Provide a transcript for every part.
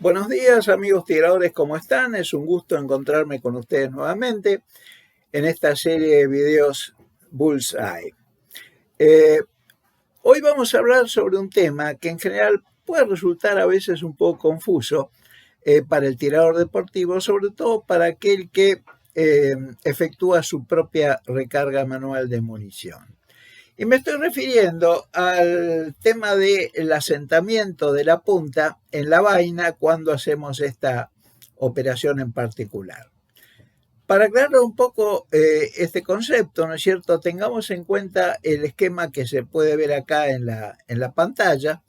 Buenos días amigos tiradores, ¿cómo están? Es un gusto encontrarme con ustedes nuevamente en esta serie de videos Bullseye. Hoy vamos a hablar sobre un tema que en general puede resultar a veces un poco confuso para el tirador deportivo, sobre todo para aquel que efectúa su propia recarga manual de munición. Y me estoy refiriendo al tema del asentamiento de la punta en la vaina cuando hacemos esta operación en particular. Para aclarar un poco este concepto, ¿no es cierto? Tengamos en cuenta el esquema que se puede ver acá en la pantalla,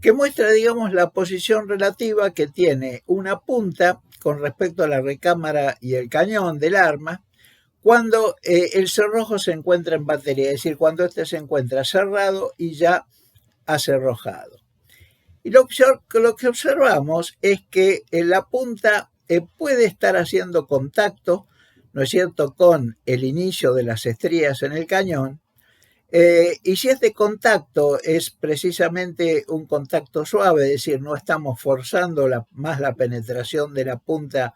que muestra, digamos, la posición relativa que tiene una punta con respecto a la recámara y el cañón del arma, cuando el cerrojo se encuentra en batería, es decir, cuando este se encuentra cerrado y ya acerrojado. Y lo que observamos es que la punta puede estar haciendo contacto, ¿no es cierto?, con el inicio de las estrías en el cañón, y si este contacto es precisamente un contacto suave, es decir, no estamos forzando más la penetración de la punta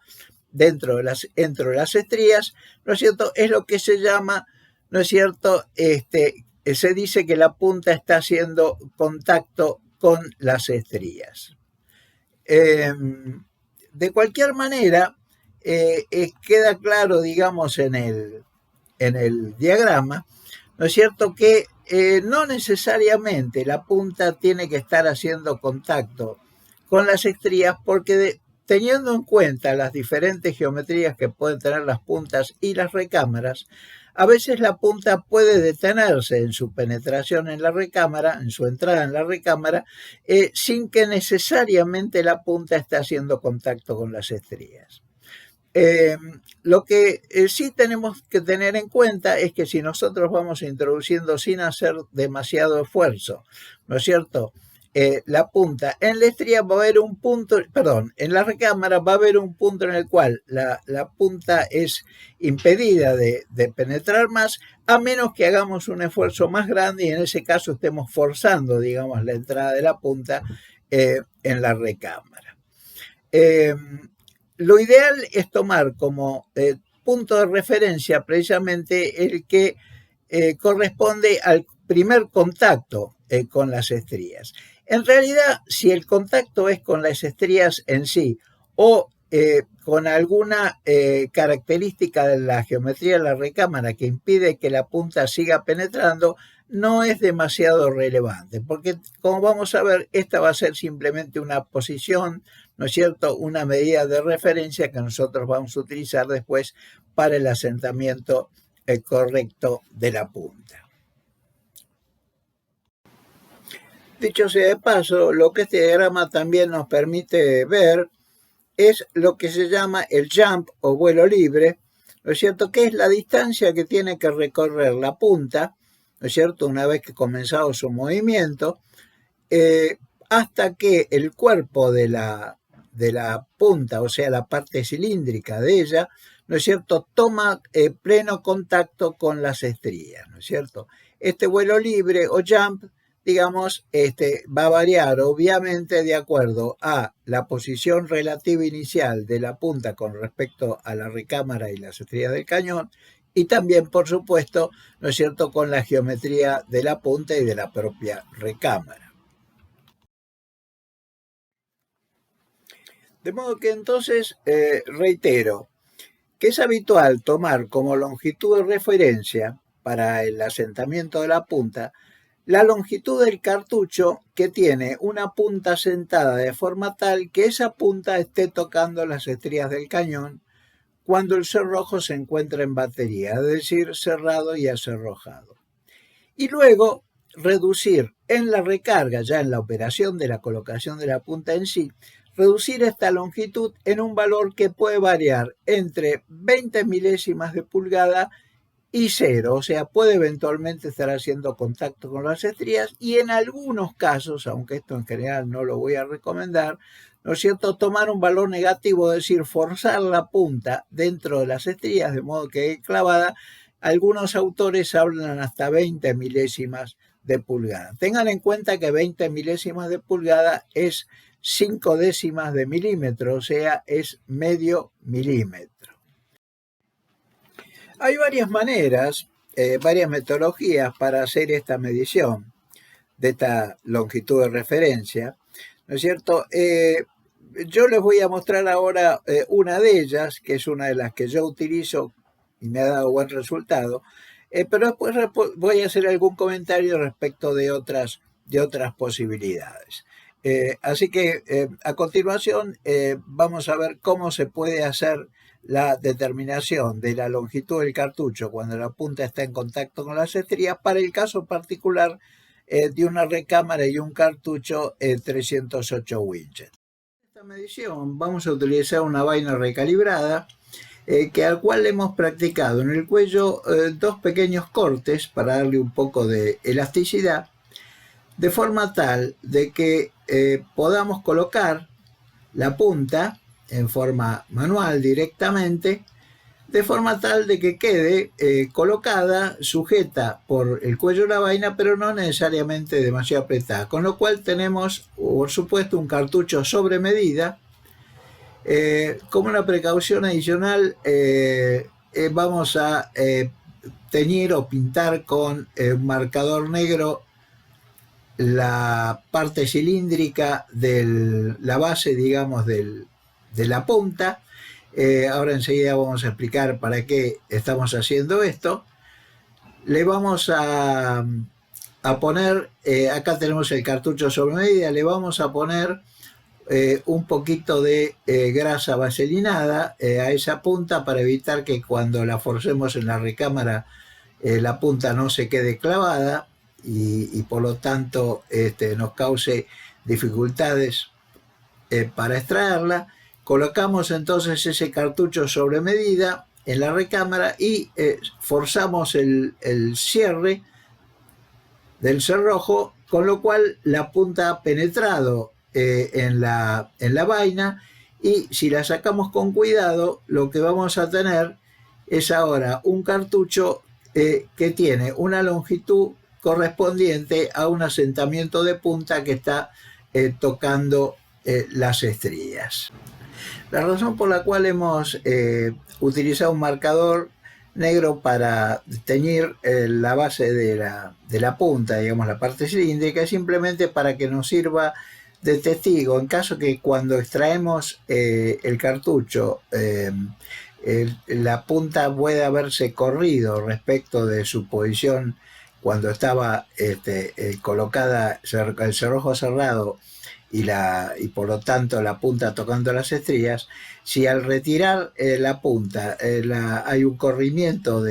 dentro de las estrías, ¿no es cierto? Es lo que se llama, ¿no es cierto? Se dice que la punta está haciendo contacto con las estrías. De cualquier manera, queda claro, digamos, en el diagrama, ¿no es cierto?, que no necesariamente la punta tiene que estar haciendo contacto con las estrías, porque teniendo en cuenta las diferentes geometrías que pueden tener las puntas y las recámaras, a veces la punta puede detenerse en su penetración en la recámara, en su entrada en la recámara, sin que necesariamente la punta esté haciendo contacto con las estrías. Lo que sí tenemos que tener en cuenta es que si nosotros vamos introduciendo sin hacer demasiado esfuerzo, ¿no es cierto?, la punta en la estría, va a haber un punto, en la recámara va a haber un punto en el cual la punta es impedida de penetrar más, a menos que hagamos un esfuerzo más grande y en ese caso estemos forzando, digamos, la entrada de la punta en la recámara. Lo ideal es tomar como punto de referencia precisamente el que corresponde al primer contacto con las estrías. En realidad, si el contacto es con las estrías en sí o con alguna característica de la geometría de la recámara que impide que la punta siga penetrando, no es demasiado relevante, porque como vamos a ver, esta va a ser simplemente una posición, ¿no es cierto?, una medida de referencia que nosotros vamos a utilizar después para el asentamiento correcto de la punta. Dicho sea de paso, lo que este diagrama también nos permite ver es lo que se llama el jump o vuelo libre, ¿no es cierto?, que es la distancia que tiene que recorrer la punta, ¿no es cierto?, una vez que ha comenzado su movimiento, hasta que el cuerpo de la punta, o sea, la parte cilíndrica de ella, ¿no es cierto?, toma pleno contacto con las estrías, ¿no es cierto? Este vuelo libre o jump, digamos, va a variar obviamente de acuerdo a la posición relativa inicial de la punta con respecto a la recámara y las estrías del cañón, y también, por supuesto, ¿no es cierto?, con la geometría de la punta y de la propia recámara. De modo que entonces, reitero, que es habitual tomar como longitud de referencia para el asentamiento de la punta la longitud del cartucho que tiene una punta sentada de forma tal que esa punta esté tocando las estrías del cañón cuando el cerrojo se encuentra en batería, es decir, cerrado y acerrojado. Y luego reducir en la recarga, ya en la operación de la colocación de la punta en sí, reducir esta longitud en un valor que puede variar entre 20 milésimas de pulgada y 0, o sea, puede eventualmente estar haciendo contacto con las estrías y en algunos casos, aunque esto en general no lo voy a recomendar, ¿no es cierto?, tomar un valor negativo, es decir, forzar la punta dentro de las estrías de modo que quede clavada. Algunos autores hablan hasta 20 milésimas de pulgada. Tengan en cuenta que 20 milésimas de pulgada es 0,05 de milímetro, o sea, es medio milímetro. Hay varias maneras, varias metodologías para hacer esta medición de esta longitud de referencia, ¿no es cierto? Yo les voy a mostrar ahora una de ellas, que es una de las que yo utilizo y me ha dado buen resultado, pero después voy a hacer algún comentario respecto de otras posibilidades. Así que a continuación vamos a ver cómo se puede hacer la determinación de la longitud del cartucho cuando la punta está en contacto con las estrías para el caso particular de una recámara y un cartucho 308 Winchester. En esta medición vamos a utilizar una vaina recalibrada al cual hemos practicado en el cuello dos pequeños cortes para darle un poco de elasticidad, de forma tal de que podamos colocar la punta en forma manual directamente, de forma tal de que quede colocada, sujeta por el cuello de la vaina, pero no necesariamente demasiado apretada, con lo cual tenemos, por supuesto, un cartucho sobre medida. Como una precaución adicional, vamos a teñir o pintar con un marcador negro la parte cilíndrica de la base, digamos, de la punta. Ahora enseguida vamos a explicar para qué estamos haciendo esto. Le vamos a poner, acá tenemos el cartucho sobre medida, le vamos a poner un poquito de grasa vaselinada a esa punta para evitar que cuando la forcemos en la recámara la punta no se quede clavada y por lo tanto nos cause dificultades para extraerla. Colocamos entonces ese cartucho sobre medida en la recámara y forzamos el cierre del cerrojo, con lo cual la punta ha penetrado en la vaina, y si la sacamos con cuidado lo que vamos a tener es ahora un cartucho que tiene una longitud correspondiente a un asentamiento de punta que está tocando las estrías. La razón por la cual hemos utilizado un marcador negro para teñir la base de la punta, digamos la parte cilíndrica, es simplemente para que nos sirva de testigo en caso que cuando extraemos el cartucho la punta pueda haberse corrido respecto de su posición cuando estaba colocada el cerrojo cerrado y por lo tanto la punta tocando las estrías. Si al retirar la punta hay un corrimiento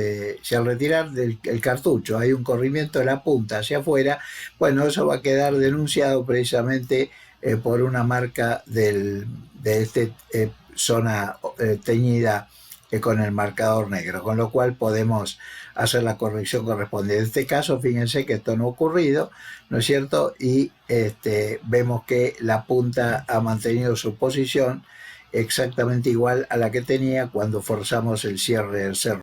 si al retirar el cartucho hay un corrimiento de la punta hacia afuera, bueno, eso va a quedar denunciado precisamente por una marca de esta zona teñida con el marcador negro, con lo cual podemos hacer la corrección correspondiente. En este caso, fíjense que esto no ha ocurrido, ¿no es cierto? Y vemos que la punta ha mantenido su posición exactamente igual a la que tenía cuando forzamos el cierre del cerrojo.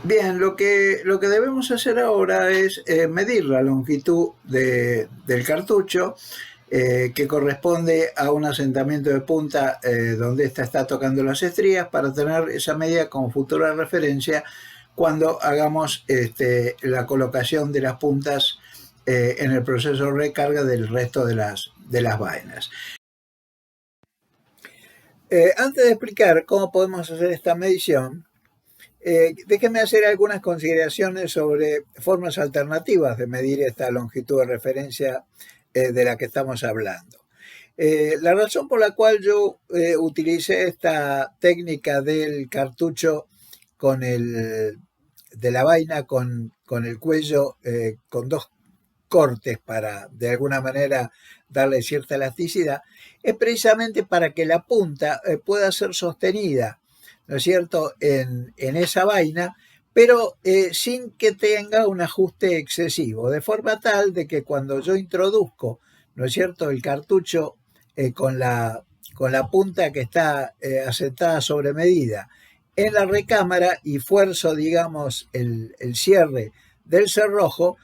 Bien, lo que debemos hacer ahora es medir la longitud del cartucho, que corresponde a un asentamiento de punta donde ésta está tocando las estrías, para tener esa medida como futura referencia cuando hagamos la colocación de las puntas en el proceso de recarga del resto de las vainas. Antes de explicar cómo podemos hacer esta medición, déjenme hacer algunas consideraciones sobre formas alternativas de medir esta longitud de referencia de la que estamos hablando. La razón por la cual yo utilicé esta técnica del cartucho de la vaina con el cuello con dos cortes para de alguna manera darle cierta elasticidad, es precisamente para que la punta pueda ser sostenida, ¿no es cierto?, en esa vaina, pero sin que tenga un ajuste excesivo, de forma tal de que cuando yo introduzco, ¿no es cierto?, el cartucho con la punta que está asentada sobre medida en la recámara y fuerzo, digamos, el cierre del cerrojo,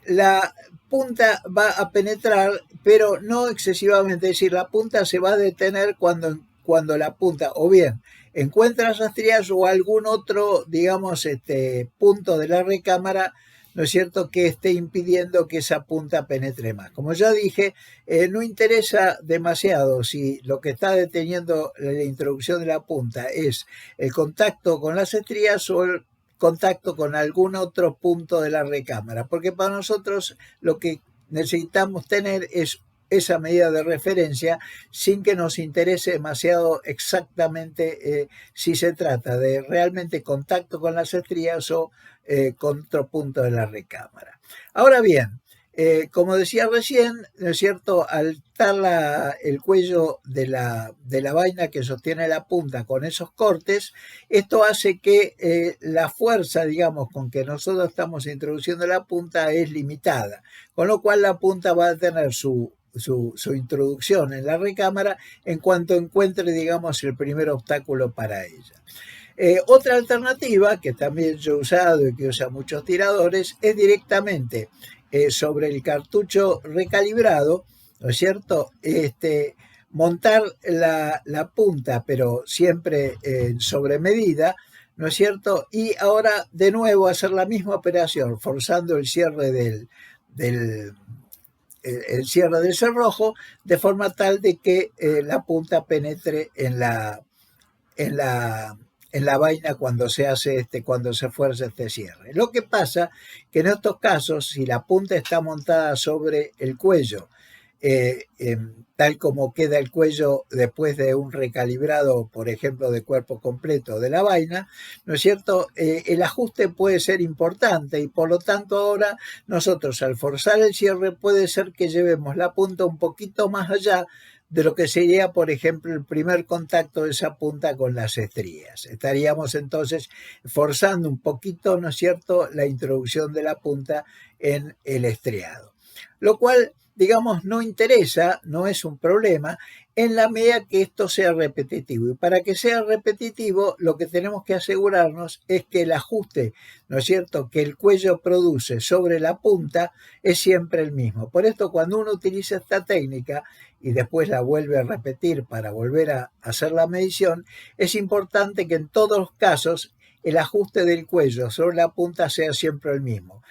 la punta va a penetrar, pero no excesivamente, es decir, la punta se va a detener cuando la punta o bien encuentra las estrías o algún otro, digamos, punto de la recámara, ¿no es cierto?, que esté impidiendo que esa punta penetre más. Como ya dije, no interesa demasiado si lo que está deteniendo la introducción de la punta es el contacto con las estrías o el contacto con algún otro punto de la recámara, porque para nosotros lo que necesitamos tener es esa medida de referencia sin que nos interese demasiado exactamente si se trata de realmente contacto con las estrías o con otro punto de la recámara. Ahora bien, como decía recién, ¿no es cierto?, al estar el cuello de la vaina que sostiene la punta con esos cortes, esto hace que la fuerza, digamos, con que nosotros estamos introduciendo la punta es limitada, con lo cual la punta va a tener su introducción en la recámara en cuanto encuentre, digamos, el primer obstáculo para ella. Otra alternativa que también yo he usado y que usan muchos tiradores es directamente sobre el cartucho recalibrado, ¿no es cierto?, montar la punta, pero siempre sobre medida, ¿no es cierto?, y ahora de nuevo hacer la misma operación, forzando el cierre el cierre del cerrojo, de forma tal de que la punta penetre en la vaina cuando se hace cuando se fuerza este cierre. Lo que pasa que en estos casos, si la punta está montada sobre el cuello, tal como queda el cuello después de un recalibrado, por ejemplo, de cuerpo completo de la vaina, ¿no es cierto?, el ajuste puede ser importante y por lo tanto ahora nosotros al forzar el cierre puede ser que llevemos la punta un poquito más allá de lo que sería, por ejemplo, el primer contacto de esa punta con las estrías. Estaríamos entonces forzando un poquito, ¿no es cierto?, la introducción de la punta en el estriado. Lo cual, digamos, no interesa, no es un problema, en la medida que esto sea repetitivo. Y para que sea repetitivo, lo que tenemos que asegurarnos es que el ajuste, ¿no es cierto?, que el cuello produce sobre la punta es siempre el mismo. Por esto, cuando uno utiliza esta técnica y después la vuelve a repetir para volver a hacer la medición, es importante que en todos los casos el ajuste del cuello sobre la punta sea siempre el mismo.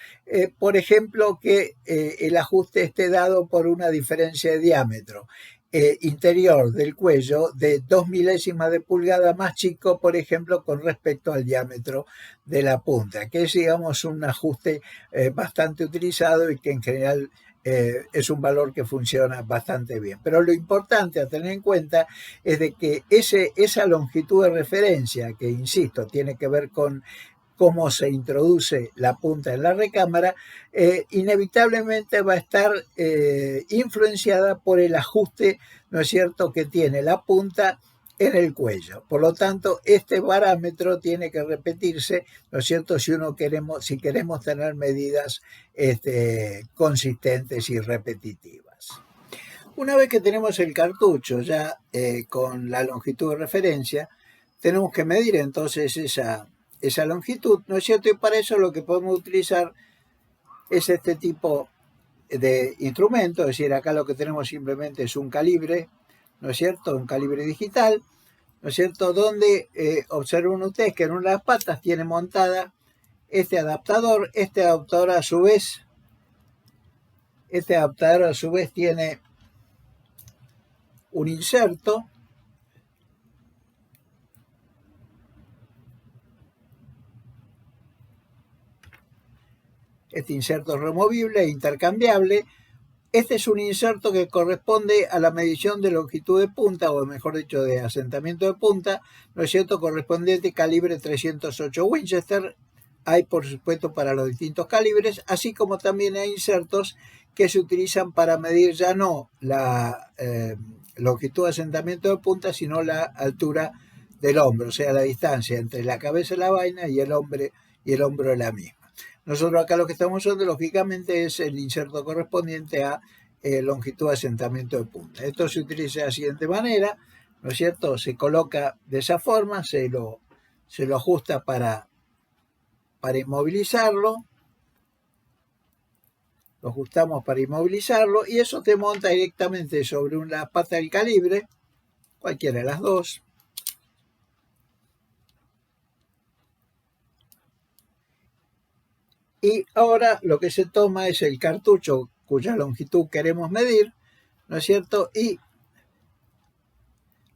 Por ejemplo, que el ajuste esté dado por una diferencia de diámetro interior del cuello de 2 milésimas de pulgada más chico, por ejemplo, con respecto al diámetro de la punta, que es, digamos, un ajuste bastante utilizado y que en general es un valor que funciona bastante bien. Pero lo importante a tener en cuenta es de que esa longitud de referencia, que insisto, tiene que ver con cómo se introduce la punta en la recámara, inevitablemente va a estar influenciada por el ajuste, ¿no es cierto?, que tiene la punta en el cuello. Por lo tanto, este parámetro tiene que repetirse, ¿no es cierto?, si queremos tener medidas consistentes y repetitivas. Una vez que tenemos el cartucho ya con la longitud de referencia, tenemos que medir entonces esa longitud, ¿no es cierto? Y para eso lo que podemos utilizar es este tipo de instrumento, es decir, acá lo que tenemos simplemente es un calibre, ¿no es cierto?, un calibre digital, ¿no es cierto?, donde observen ustedes que en una de las patas tiene montada este adaptador a su vez tiene un inserto. Este inserto es removible e intercambiable. Este es un inserto que corresponde a la medición de longitud de punta, o mejor dicho, de asentamiento de punta, ¿no es cierto?, correspondiente calibre 308 Winchester. Hay, por supuesto, para los distintos calibres, así como también hay insertos que se utilizan para medir ya no la longitud de asentamiento de punta, sino la altura del hombro, o sea, la distancia entre la cabeza de la vaina y el hombro de la misma. Nosotros acá lo que estamos usando, lógicamente, es el inserto correspondiente a longitud de asentamiento de punta. Esto se utiliza de la siguiente manera, ¿no es cierto? Se coloca de esa forma, se lo ajusta para inmovilizarlo. lo ajustamos para inmovilizarlo y eso te monta directamente sobre una pata del calibre, cualquiera de las dos. Y ahora lo que se toma es el cartucho cuya longitud queremos medir, ¿no es cierto? Y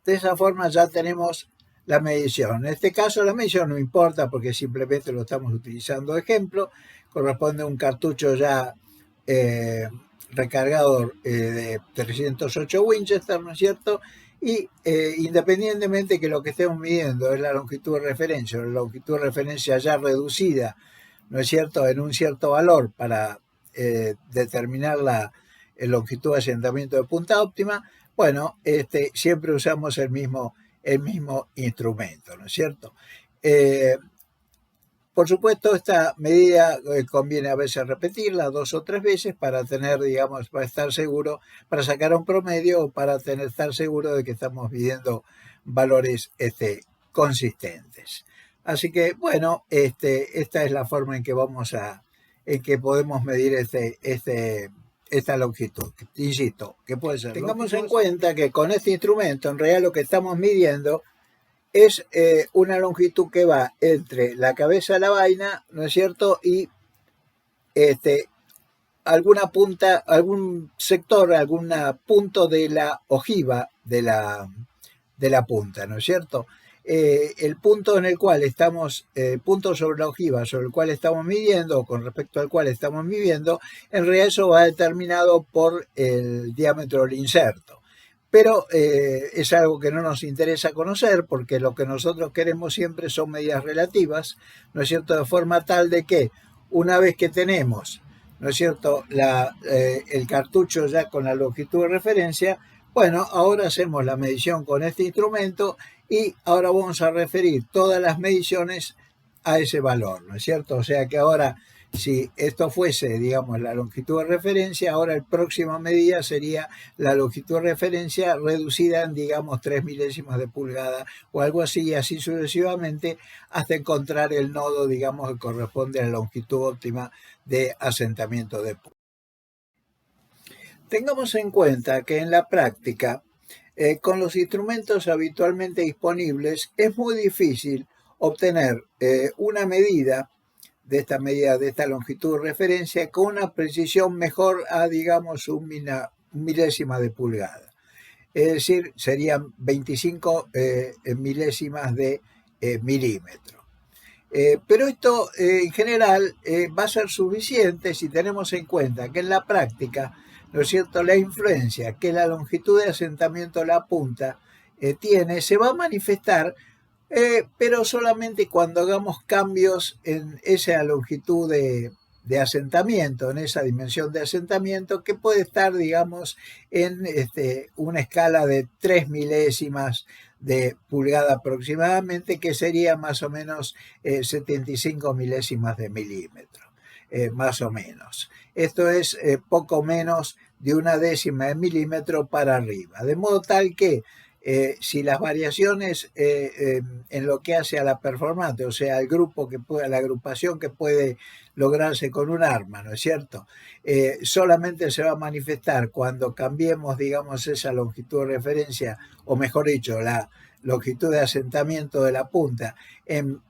de esa forma ya tenemos la medición. En este caso la medición no importa porque simplemente lo estamos utilizando de ejemplo. Corresponde a un cartucho ya recargado de 308 Winchester, ¿no es cierto? Y independientemente que lo que estemos midiendo es la longitud de referencia o la longitud de referencia ya reducida, ¿no es cierto?, en un cierto valor para determinar la longitud de asentamiento de punta óptima, bueno, siempre usamos el mismo instrumento, ¿no es cierto? Por supuesto, esta medida conviene a veces repetirla 2 o 3 veces para tener, digamos, para estar seguro, para sacar un promedio o para estar seguro de que estamos midiendo valores consistentes. Así que, bueno, esta es la forma en que en que podemos medir esta longitud. Insisto, que puede ser. Tengamos en cuenta que con este instrumento, en realidad lo que estamos midiendo es una longitud que va entre la cabeza de la vaina, ¿no es cierto?, y alguna punta, algún sector, algún punto de la ojiva de la punta, ¿no es cierto? El punto en el cual estamos, punto sobre la ojiva sobre el cual estamos midiendo, o con respecto al cual estamos midiendo, en realidad eso va determinado por el diámetro del inserto. Pero es algo que no nos interesa conocer porque lo que nosotros queremos siempre son medidas relativas, ¿no es cierto?, de forma tal de que una vez que tenemos, ¿no es cierto?, el cartucho ya con la longitud de referencia, bueno, ahora hacemos la medición con este instrumento y ahora vamos a referir todas las mediciones a ese valor, ¿no es cierto? O sea que ahora, si esto fuese, digamos, la longitud de referencia, ahora el próxima medida sería la longitud de referencia reducida en, digamos, 3 milésimas de pulgada o algo así, y así sucesivamente, hasta encontrar el nodo, digamos, que corresponde a la longitud óptima de asentamiento de punta. Tengamos en cuenta que en la práctica, con los instrumentos habitualmente disponibles, es muy difícil obtener una medida de esta longitud de referencia con una precisión mejor a, digamos, un milésima de pulgada. Es decir, serían 25 milésimas de milímetro. Pero esto en general va a ser suficiente si tenemos en cuenta que en la práctica, ¿no es cierto?, la influencia que la longitud de asentamiento de la punta tiene se va a manifestar, pero solamente cuando hagamos cambios en esa longitud de asentamiento, en esa dimensión de asentamiento, que puede estar, digamos, en una escala de 3 milésimas de pulgada aproximadamente, que sería más o menos 75 milésimas de milímetro, más o menos. Esto es poco menos de una décima de milímetro para arriba, de modo tal que si las variaciones en lo que hace a la performance, o sea, el grupo que puede, la agrupación que puede lograrse con un arma, ¿no es cierto?, solamente se va a manifestar cuando cambiemos, digamos, esa longitud de referencia, o mejor dicho, la longitud de asentamiento de la punta en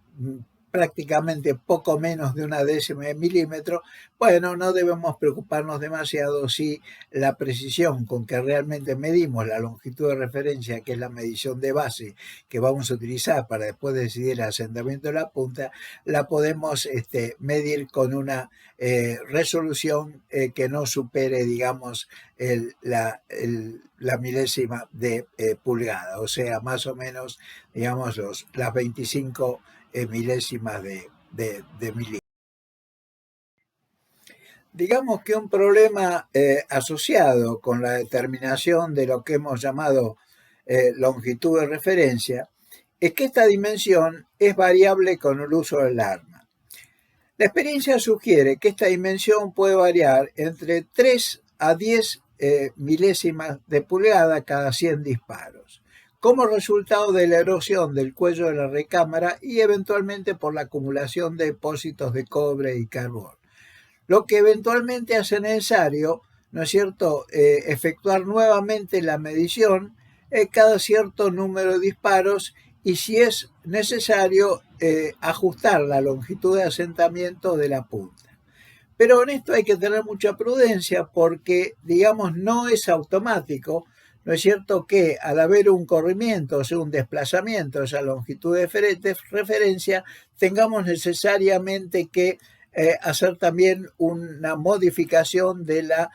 prácticamente poco menos de una décima de milímetro, bueno, no debemos preocuparnos demasiado si la precisión con que realmente medimos la longitud de referencia, que es la medición de base que vamos a utilizar para después decidir el asentamiento de la punta, la podemos medir con una resolución que no supere, digamos, la milésima de pulgada, o sea, más o menos, digamos, las 25 milésimas de milímetro. Digamos que un problema asociado con la determinación de lo que hemos llamado longitud de referencia es que esta dimensión es variable con el uso del arma. La experiencia sugiere que esta dimensión puede variar entre 3 a 10 milésimas de pulgada cada 100 disparos, como resultado de la erosión del cuello de la recámara y eventualmente por la acumulación de depósitos de cobre y carbón. lo que eventualmente hace necesario, ¿no es cierto?, efectuar nuevamente la medición cada cierto número de disparos y si es necesario ajustar la longitud de asentamiento de la punta. Pero en esto hay que tener mucha prudencia porque, digamos, no es automático, ¿no es cierto?, que al haber un corrimiento, o sea, un desplazamiento de esa longitud de referencia, tengamos necesariamente que hacer también una modificación de la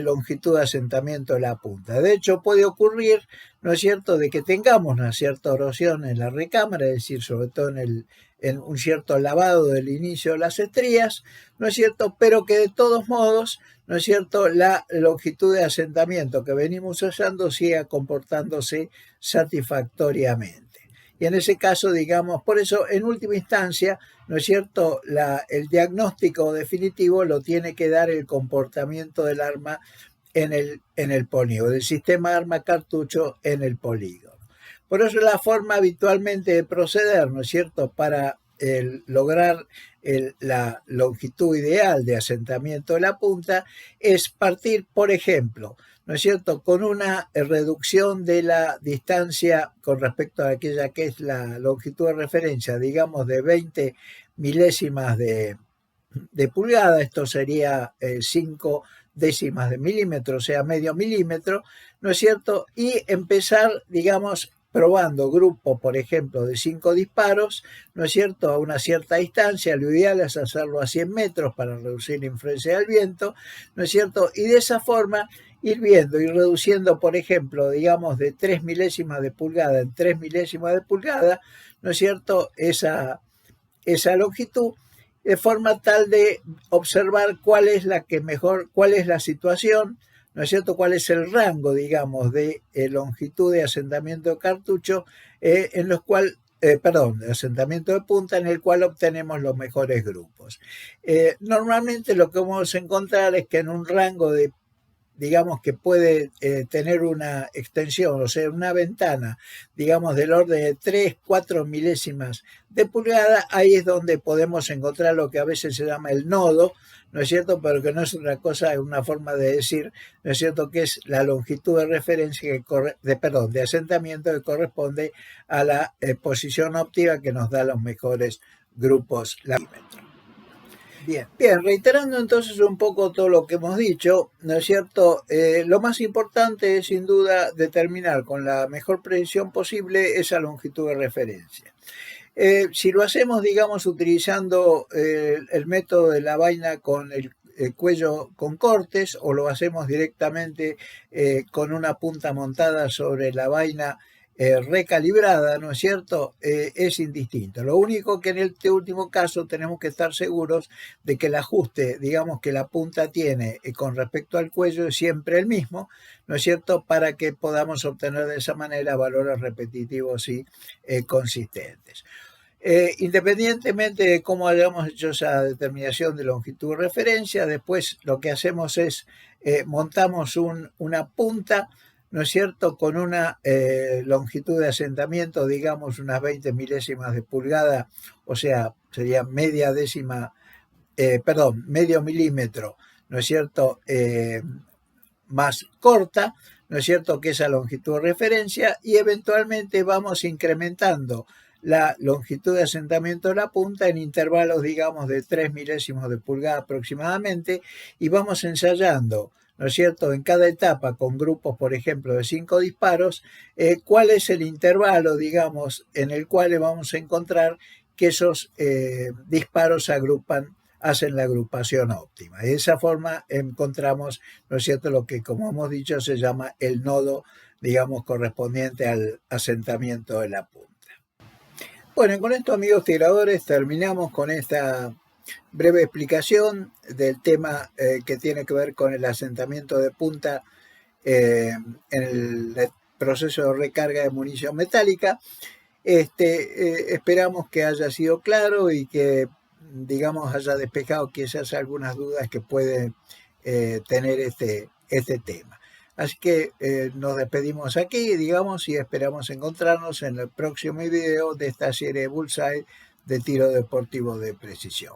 longitud de asentamiento de la punta. De hecho, puede ocurrir, ¿no es cierto?, de que tengamos una cierta erosión en la recámara, es decir, sobre todo en un cierto lavado del inicio de las estrías, ¿no es cierto?, pero que de todos modos, ¿no es cierto?, la longitud de asentamiento que venimos usando siga comportándose satisfactoriamente. Y en ese caso, digamos, por eso, en última instancia, ¿no es cierto?, el diagnóstico definitivo lo tiene que dar el comportamiento del arma en el polígono, del sistema arma-cartucho en el polígono. Por eso la forma habitualmente de proceder, ¿no es cierto?, para lograr la longitud ideal de asentamiento de la punta es partir, por ejemplo, ¿no es cierto?, con una reducción de la distancia con respecto a aquella que es la longitud de referencia, digamos de 20 milésimas de pulgada, esto sería 5 décimas de milímetro, o sea, medio milímetro, ¿no es cierto?, y empezar, digamos, probando grupos, por ejemplo, de 5 disparos, ¿no es cierto?, a una cierta distancia. Lo ideal es hacerlo a 100 metros para reducir la influencia del viento, ¿no es cierto?, y de esa forma ir viendo y reduciendo, por ejemplo, digamos, de 3 milésimas de pulgada en 3 milésimas de pulgada, ¿no es cierto?, esa longitud, de forma tal de observar cuál es la que mejor, cuál es la situación, ¿no es cierto?, cuál es el rango, digamos, de longitud de asentamiento de cartucho, en los cuales, de asentamiento de punta, en el cual obtenemos los mejores grupos. Normalmente lo que vamos a encontrar es que en un rango de, digamos, que puede tener una extensión, o sea, una ventana, digamos, del orden de 3, 4 milésimas de pulgada, ahí es donde podemos encontrar lo que a veces se llama el nodo, ¿no es cierto?, pero que no es otra cosa, es una forma de decir, ¿no es cierto?, que es la longitud de referencia, de asentamiento que corresponde a la posición óptima que nos da los mejores grupos lavímetros. Bien, reiterando entonces un poco todo lo que hemos dicho, ¿no es cierto? Lo más importante es sin duda determinar con la mejor precisión posible esa longitud de referencia. Si lo hacemos, digamos, utilizando el método de la vaina con el cuello con cortes o lo hacemos directamente con una punta montada sobre la vaina recalibrada, ¿no es cierto?, es indistinto. Lo único que en este último caso tenemos que estar seguros de que el ajuste, digamos, que la punta tiene con respecto al cuello es siempre el mismo, ¿no es cierto?, para que podamos obtener de esa manera valores repetitivos y consistentes. Independientemente de cómo hayamos hecho esa determinación de longitud de referencia, después lo que hacemos es montamos una punta, ¿no es cierto?, con una longitud de asentamiento, digamos, unas 20 milésimas de pulgada, o sea, sería medio milímetro, ¿no es cierto?, más corta, ¿no es cierto?, que esa longitud de referencia, y eventualmente vamos incrementando la longitud de asentamiento de la punta en intervalos, digamos, de 3 milésimos de pulgada aproximadamente, y vamos ensayando, ¿no es cierto?, en cada etapa con grupos, por ejemplo, de 5 disparos, cuál es el intervalo, digamos, en el cual vamos a encontrar que esos disparos hacen la agrupación óptima. Y de esa forma encontramos, ¿no es cierto?, lo que, como hemos dicho, se llama el nodo, digamos, correspondiente al asentamiento de la punta. Bueno, con esto, amigos tiradores, terminamos con esta breve explicación del tema que tiene que ver con el asentamiento de punta en el proceso de recarga de munición metálica. Esperamos que haya sido claro y que, digamos, haya despejado quizás algunas dudas que puede tener este tema. Así que nos despedimos aquí, digamos, y esperamos encontrarnos en el próximo video de esta serie Bullseye de tiro deportivo de precisión.